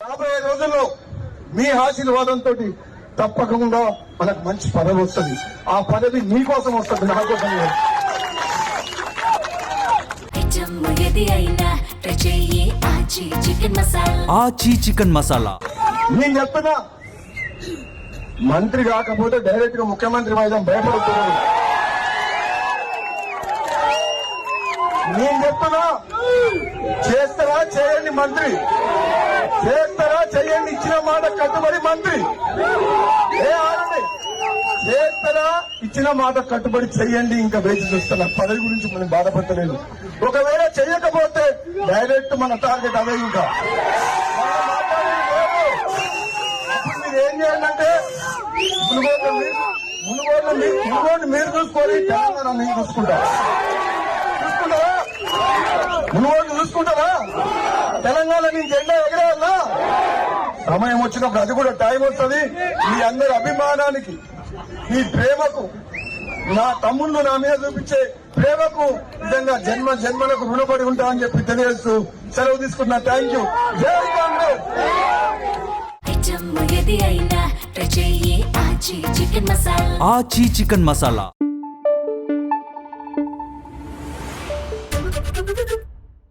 రాబోయే రోజుల్లో మీ ఆశీర్వాదంతో తప్పకుండా మనకు మంచి పదవి వస్తుంది. ఆ పదవి మీకోసం వస్తుంది, నా కోసం లేదు. ఆచి చికెన్ మసాలా నేను చెప్తున్నా, మంత్రి కాకపోతే డైరెక్ట్ గా ముఖ్యమంత్రి వైద్యం భయపడుతున్నాడు. నేను చెప్తున్నా, చేస్తారా చేయండి మంత్రి, చేస్తారా చేయండి, ఇచ్చిన మాట కట్టుబడి మంత్రి. ఆడండి, చేస్తారా ఇచ్చిన మాట కట్టుబడి చెయ్యండి. ఇంకా వేచి చూస్తున్నా, పదవి గురించి మనం బాధపడలేదు. ఒకవేళ చెయ్యకపోతే డైరెక్ట్ మన టార్గెట్ అదే. ఇంకా అప్పుడు మీరు ఏం చేయాలంటే మునుగోడు మీరు చూసుకోవాలి, తెలంగాణ మీరు చూసుకుంటారా? మునుగోడు చూసుకుంటారా? తెలంగాణ నుంచి జెండా ఎగరేయాలా? సమయం వచ్చినప్పుడు అది కూడా టైం వస్తుంది. మీ అందరి అభిమానానికి, మీ ప్రేమకు, నా తమ్ముళ్ళు నా మీద చూపించే ప్రేమకు నిజంగా జన్మ జన్మలకు రుణపడి ఉంటా అని చెప్పి తెలియజేస్తూ సెలవు తీసుకున్నా. Thank you. జై కాంగ్రెస్. ఆచి చికెన్ మసాలా